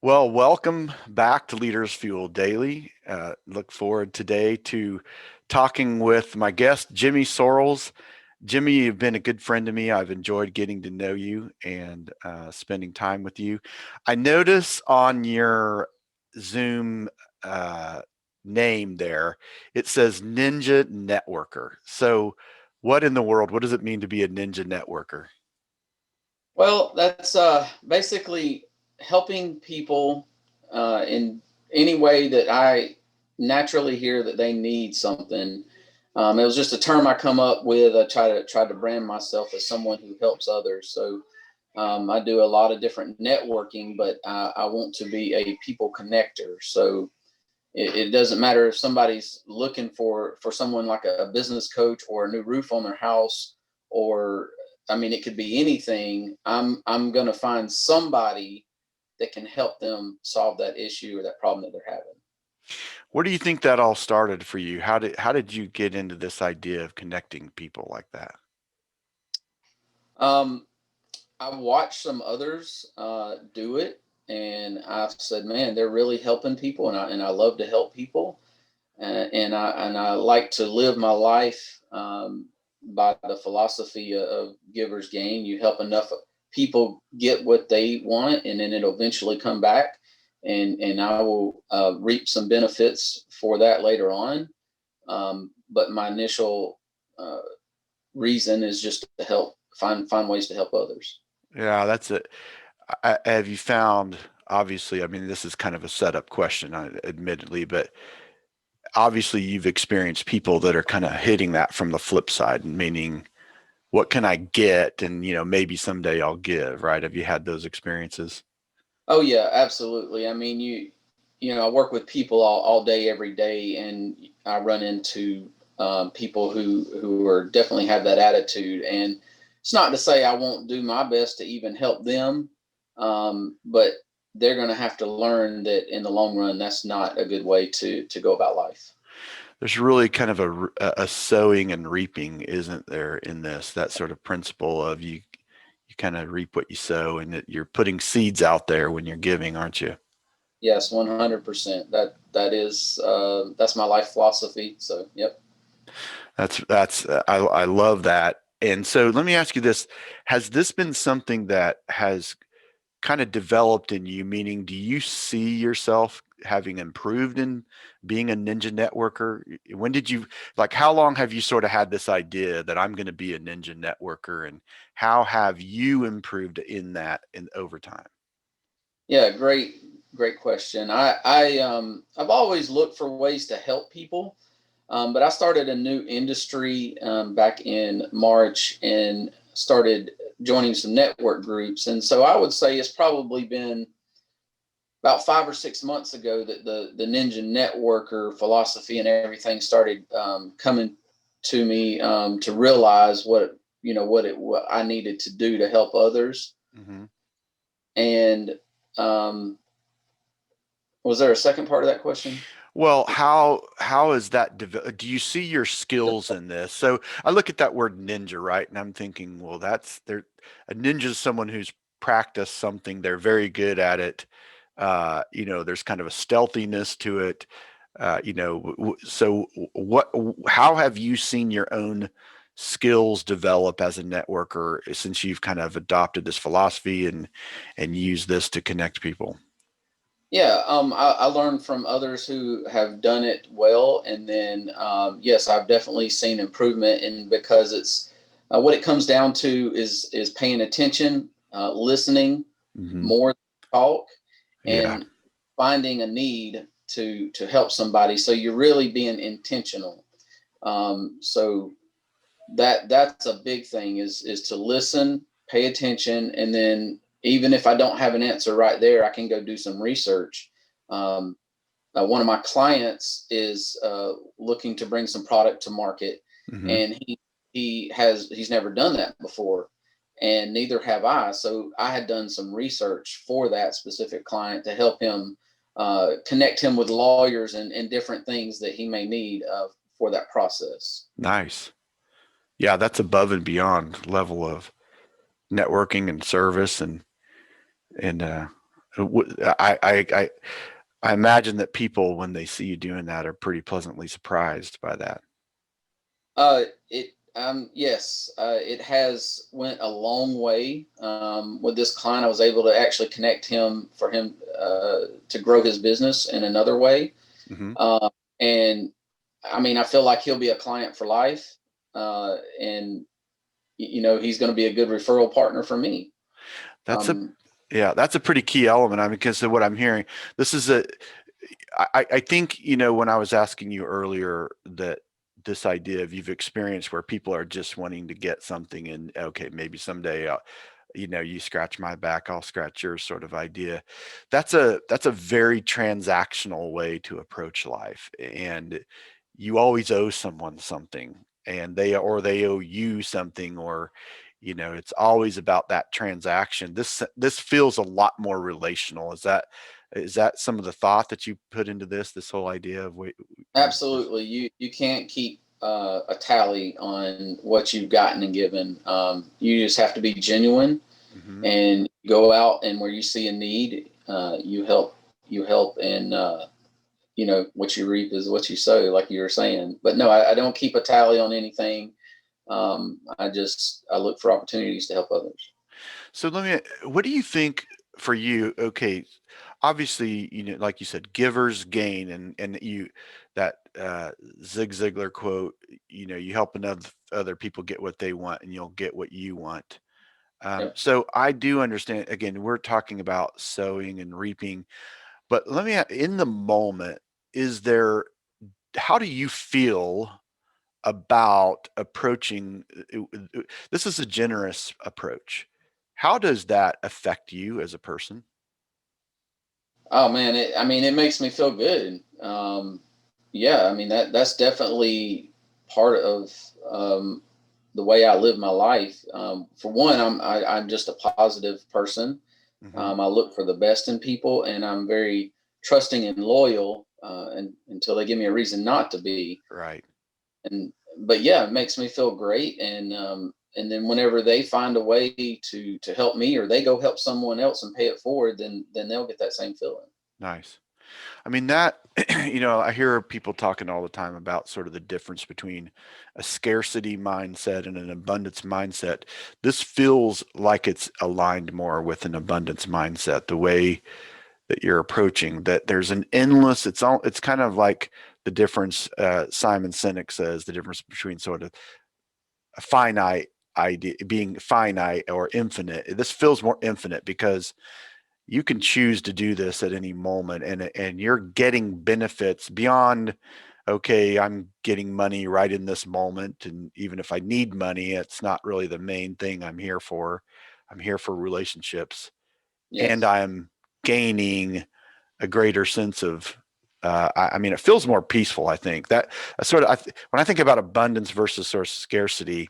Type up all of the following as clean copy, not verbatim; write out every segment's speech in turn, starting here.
Well, welcome back to Leaders Fuel Daily. Look forward today to talking with my guest, Jimmy Sorrells. Jimmy, you've been a good friend to me. I've enjoyed getting to know you and spending time with you. I notice on your Zoom uh, name there, it says Ninja Networker. So, what in the world, what does it mean to be a Ninja Networker? Well, that's basically helping people in any way that I naturally hear that they need something. It was just a term I come up with. I try to brand myself as someone who helps others. So I do a lot of different networking, but I want to be a people connector. So it doesn't matter if somebody's looking for someone like a business coach or a new roof on their house, or I mean it could be anything. I'm going to find somebody that can help them solve that issue or that problem that they're having. Where do you think that all started for you? How did you get into this idea of connecting people like that? um I've watched some others do it, and I've said, man, they're really helping people, and I love to help people. And I like to live my life by the philosophy of givers gain. You help enough people get what they want, and then it'll eventually come back, and I will reap some benefits for that later on. But my initial reason is just to help find ways to help others. Yeah, that's it. Have you found, obviously, I mean, this is kind of a setup question, admittedly, but obviously you've experienced people that are kind of hitting that from the flip side, meaning what can I get? And, maybe someday I'll give, right? Have you had those experiences? Oh yeah, absolutely. I mean, I work with people all day, every day, and I run into people who are definitely have that attitude. And it's not to say I won't do my best to even help them, but they're going to have to learn that in the long run, that's not a good way to go about life. There's really kind of a sowing and reaping, isn't there, in this, that sort of principle of you kind of reap what you sow, and that you're putting seeds out there when you're giving, aren't you? Yes, 100%. That's my life philosophy. So, yep. I love that. And so let me ask you this. Has this been something that has kind of developed in you? Meaning, do you see yourself having improved in being a ninja networker? When did you, like, how long have you sort of had this idea that I'm going to be a ninja networker, and how have you improved in that in over time? Yeah, great question. I've always looked for ways to help people, but I started a new industry back in March and started joining some network groups. And so I would say it's probably been about 5 or 6 months ago that the Ninja Networker philosophy and everything started coming to me, to realize what I needed to do to help others. Hmm. And um, was there a second part of that question? Well, how is that? Do you see your skills in this? So I look at that word ninja, right, and I'm thinking, well, that's there. A ninja is someone who's practiced something. They're very good at it. There's kind of a stealthiness to it. So what? How have you seen your own skills develop as a networker since you've kind of adopted this philosophy and used this to connect people? Yeah, I learned from others who have done it well, and then yes, I've definitely seen improvement. And because it's what it comes down to is paying attention, listening Hmm. more than talk, Yeah. and finding a need to help somebody. So you're really being intentional. So that's a big thing is to listen, pay attention, and then even if I don't have an answer right there, I can go do some research. um, One of my clients is looking to bring some product to market, Hmm. and he's never done that before, and neither have I. So I had done some research for that specific client to help him, connect him with lawyers and different things that he may need for that process. Nice. Yeah, that's above and beyond level of networking and service and I imagine that people, when they see you doing that, are pretty pleasantly surprised by that. It yes, it has went a long way. With this client, I was able to actually connect him for him to grow his business in another way. Hmm. Uh, and I mean, I feel like he'll be a client for life, and he's going to be a good referral partner for me. That's a Um, Yeah, that's a pretty key element. I mean, because of what I'm hearing, this is a I think, when I was asking you earlier that this idea of you've experienced where people are just wanting to get something and okay, maybe someday, you scratch my back, I'll scratch yours sort of idea. That's a very transactional way to approach life. And you always owe someone something and they owe you something, or it's always about that transaction. This feels a lot more relational. Is that some of the thought that you put into this whole idea of what Absolutely, you can't keep a tally on what you've gotten and given. You just have to be genuine mm-hmm. and go out, and where you see a need, you help. You help, and what you reap is what you sow, like you were saying. But no, I don't keep a tally on anything. I look for opportunities to help others. So what do you think for you? Okay, obviously, like you said, givers gain, and that Zig Ziglar quote, you help other people get what they want, and you'll get what you want. Yep. So I do understand. Again, we're talking about sowing and reaping, but in the moment, is there? How do you feel about approaching this is a generous approach. How does that affect you as a person? Oh man, I mean, it makes me feel good. Yeah, I mean that's definitely part of the way I live my life. For one, I'm just a positive person. Hmm. I look for the best in people, and I'm very trusting and loyal, and until they give me a reason not to be. Right. And but yeah, it makes me feel great, and then whenever they find a way to help me, or they go help someone else and pay it forward, then they'll get that same feeling. Nice. I mean that I hear people talking all the time about sort of the difference between a scarcity mindset and an abundance mindset. This feels like it's aligned more with an abundance mindset, the way that you're approaching that. There's an endless, it's kind of like the difference, Simon Sinek says, the difference between sort of a finite idea, being finite, or infinite. This feels more infinite because you can choose to do this at any moment, and you're getting benefits beyond, okay, I'm getting money right in this moment, and even if I need money, it's not really the main thing I'm here for. I'm here for relationships, and Yes. I'm gaining a greater sense of, I mean, it feels more peaceful. I think that when I think about abundance versus sort of scarcity,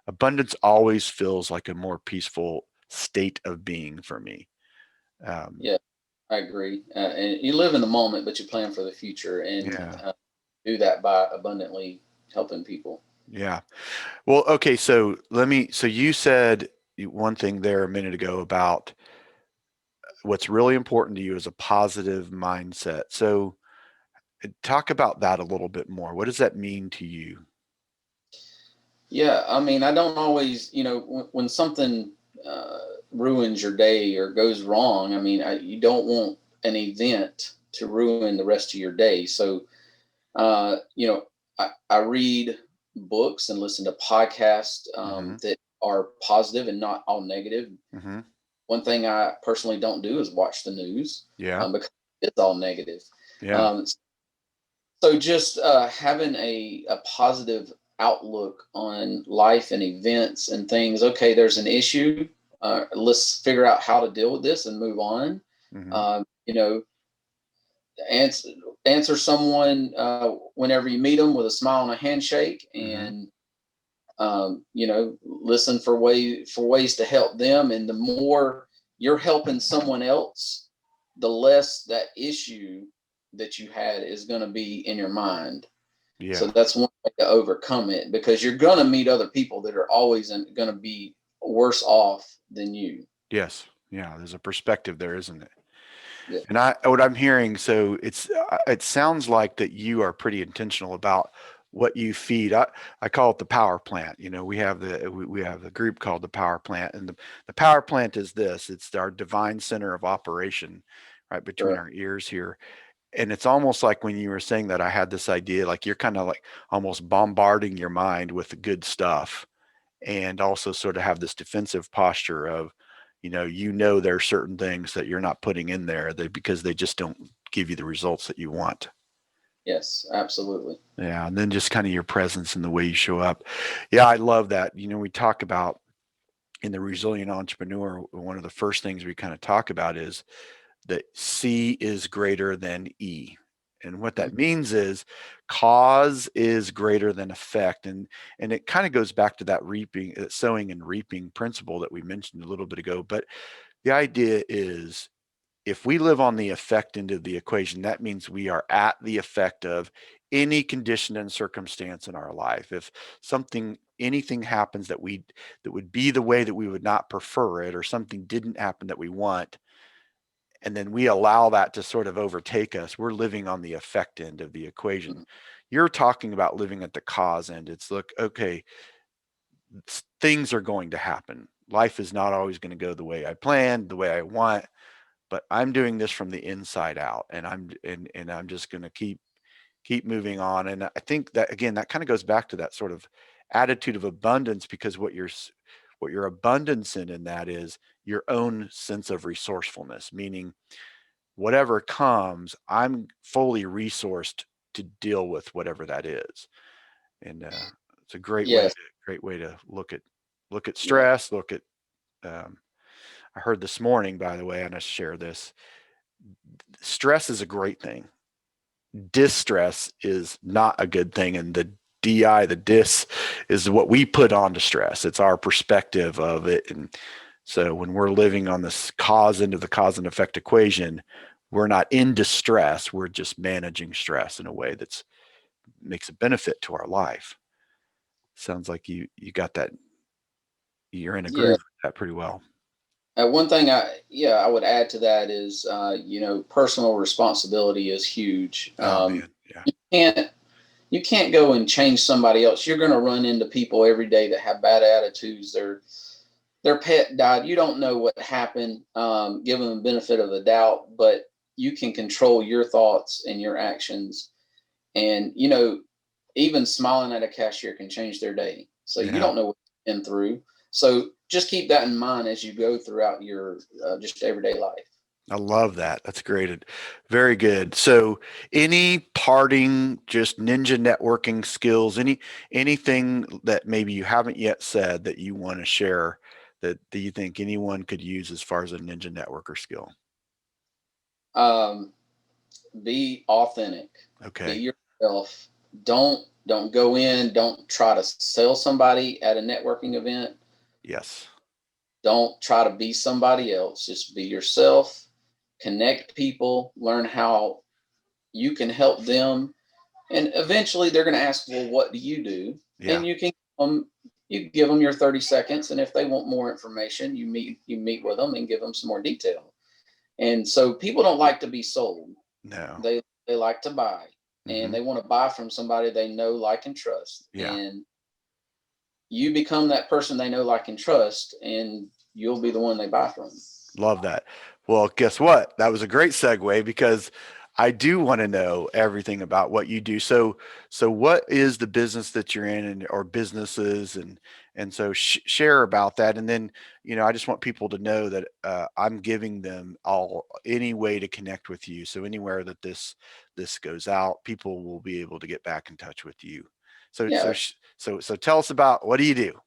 abundance always feels like a more peaceful state of being for me. Um, Yeah, I agree. And you live in the moment, but you plan for the future, and yeah, do that by abundantly helping people. yeah. Well, okay. So you said one thing there a minute ago about what's really important to you is a positive mindset. So talk about that a little bit more. What does that mean to you? Yeah, I mean, I don't always, when something uh, ruins your day or goes wrong, I mean, you don't want an event to ruin the rest of your day. So, uh, you know, I read books and listen to podcasts Mm-hmm. that are positive and not all negative. Mm-hmm. One thing I personally don't do is watch the news, Yeah. because it's all negative. Yeah. Um, so just having a positive outlook on life and events and things. Okay, there's an issue. Let's figure out how to deal with this and move on. Mm-hmm. Um, you know, answer answer someone whenever you meet them with a smile and a handshake, Mm-hmm. and listen for ways to help them. And the more you're helping someone else, the less that issue that you had is going to be in your mind. So Yeah. that's one way to overcome it, because you're going to meet other people that are always going to be worse off than you. Yes. Yeah. There's a perspective there, isn't it? Yeah. And what I'm hearing, so it sounds like that you are pretty intentional about what you feed. I call it the power plant. We have a group called the power plant, and the power plant is this. It's our divine center of operation, right between Right. our ears here. And it's almost like when you were saying that, I had this idea, like you're kind of like almost bombarding your mind with the good stuff, and also sort of have this defensive posture of, there are certain things that you're not putting in there because they just don't give you the results that you want. Yes, absolutely. Yeah, and then just kind of your presence and the way you show up. Yeah, I love that. We talk about in the resilient entrepreneur, one of the first things we kind of talk about is that C is greater than E. And what Mhm. that means is cause is greater than effect. And it kind of goes back to that sowing and reaping principle that we mentioned a little bit ago. But the idea is if we live on the effect end of the equation, that means we are at the effect of any condition and circumstance in our life. If anything happens that would be the way that we would not prefer it, or something didn't happen that we want, and then we allow that to sort of overtake us, we're living on the effect end of the equation. Mhm. You're talking about living at the cause end. It's look, okay, things are going to happen. Life is not always going to go the way I planned, the way I want, but I'm doing this from the inside out, and I'm just going to keep moving on. And I think that again, that kind of goes back to that sort of attitude of abundance, because what your abundance in that is your own sense of resourcefulness, meaning whatever comes, I'm fully resourced to deal with whatever that is. And it's a Yes. great way to look at Yeah. stress. Um, I heard this morning, by the way, and I share this. Stress is a great thing. Distress is not a good thing, and the dis, is what we put onto stress. It's our perspective of it, and so when we're living on this cause into the cause and effect equation, we're not in distress. We're just managing stress in a way that's makes a benefit to our life. Sounds like you got that. You're in a Yeah. groove with that pretty well. One thing I would add to that is, personal responsibility is huge. Oh man, yeah, Can't you can't go and change somebody else. You're going to run into people every day that have bad attitudes. Their pet died. You don't know what happened. Give them the benefit of the doubt, but you can control your thoughts and your actions. And even smiling at a cashier can change their day. So you yeah. don't know what you've been through. So just keep that in mind as you go throughout your just everyday life. I love that. That's great. Very good. So, any parting, just ninja networking skills, anything that maybe you haven't yet said that you want to share that you think anyone could use as far as a ninja networker skill? Um, be authentic. Okay. Be yourself. Don't go in. Don't try to sell somebody at a networking event. Yes. Don't try to be somebody else. Just be yourself. Connect people. Learn how you can help them, and eventually they're going to ask, "Well, what do you do?" Yeah. And you give them your 30 seconds, and if they want more information, you meet with them and give them some more detail. And so people don't like to be sold. No. They like to buy, and Hmm. they want to buy from somebody they know, like, and trust. Yeah. And you become that person they know, like, and trust, and you'll be the one they buy from. Love that. Well, guess what? That was a great segue because I do want to know everything about what you do. So what is the business that you're in, or businesses, and so share about that. And then, I just want people to know that I'm giving them all any way to connect with you. So anywhere that this goes out, people will be able to get back in touch with you. So so Yeah. sh- so so tell us about what do you do?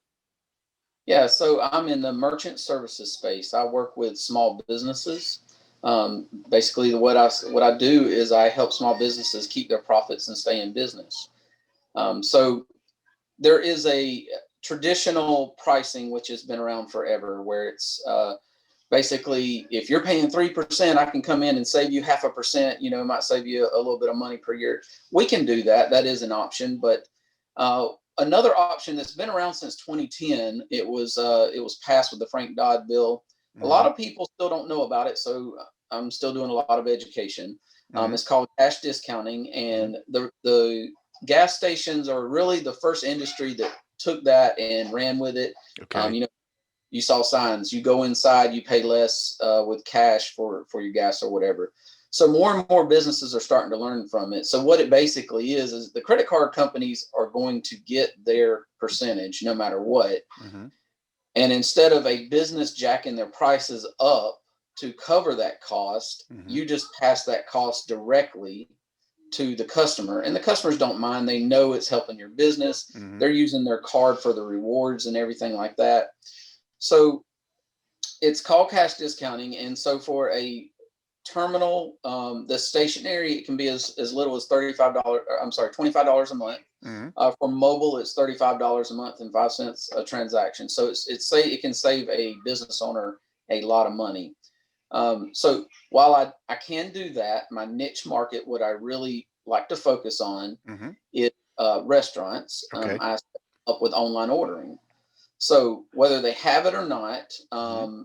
Yeah, so I'm in the merchant services space. I work with small businesses. Basically, what I do is I help small businesses keep their profits and stay in business. So there is a traditional pricing which has been around forever, where it's basically, if you're paying 3%, I can come in and save you 0.5%. It might save you a little bit of money per year. We can do that. That is an option. But another option that's been around since 2010, it was passed with the Frank Dodd bill. A lot Hmm. of people still don't know about it. So I'm still doing a lot of education. Hmm. It's called cash discounting, Hmm. and the gas stations are really the first industry that took that and ran with it. Okay. You know, you saw signs. You go inside, you pay less with cash for your gas or whatever. So more and more businesses are starting to learn from it. So what it basically is the credit card companies are going to get their percentage no matter what. Hmm. And instead of a business jacking their prices up to cover that cost, Hmm. you just pass that cost directly to the customer. And the customers don't mind. They know it's helping your business. Hmm. They're using their card for the rewards and everything like that. So it's called cash discounting. And so for a terminal, the stationary, it can be as little as $35. I'm sorry, $25 a month. Hmm. For mobile, it's $35 a month and 5 cents a transaction. So it's say it can save a business owner a lot of money. So while I can do that, my niche market, what I really like to focus on Hmm. is restaurants. Okay. I set up with online ordering. So whether they have it or not, Hmm.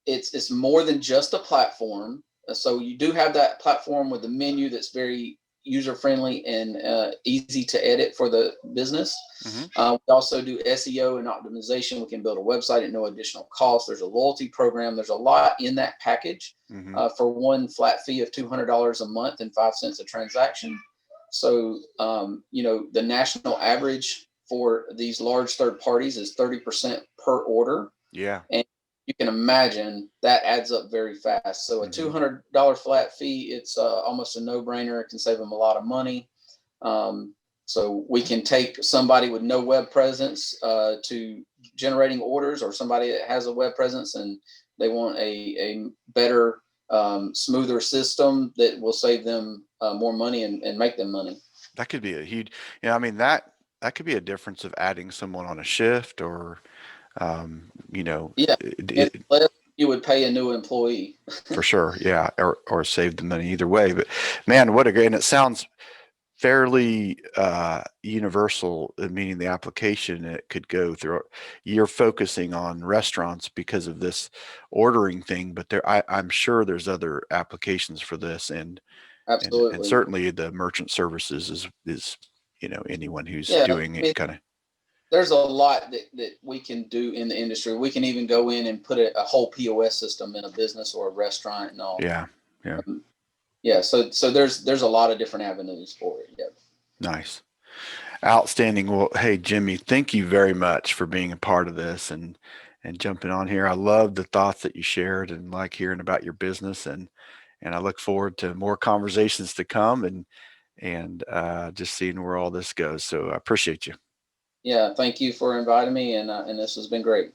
it's more than just a platform. So you do have that platform with the menu that's very user friendly and easy to edit for the business. Hmm. We also do SEO and optimization. We can build a website at no additional cost. There's a loyalty program. There's a lot in that package Hmm. for one flat fee of $200 a month and 5 cents a transaction. So, the national average for these large third parties is 30% per order. Yeah. And you can imagine that adds up very fast. So a Hmm. $200 flat fee, it's almost a no-brainer. It can save them a lot of money. Um, so we can take somebody with no web presence to generating orders, or somebody that has a web presence and they want a better, smoother system that will save them more money and make them money. That could be a huge, I mean, that could be a difference of adding someone on a shift or, um, you know, Yeah, it, it's it, less you would pay a new employee. for sure. Yeah. Or save the money either way. But man, what a great, and it sounds fairly universal, meaning the application it could go through. You're focusing on restaurants because of this ordering thing, but I'm sure there's other applications for this, and Absolutely. certainly the merchant services is anyone who's Yeah, doing I mean, it kind of. there's a lot that we can do in the industry. We can even go in and put a whole POS system in a business or a restaurant and all. Yeah, yeah, Um, yeah, so there's a lot of different avenues for it. Yeah. nice. Outstanding. Well, hey, Jimmy, thank you very much for being a part of this and jumping on here. I love the thoughts that you shared and like hearing about your business, and I look forward to more conversations to come and just seeing where all this goes. So I appreciate you. Yeah, thank you for inviting me, and this has been great.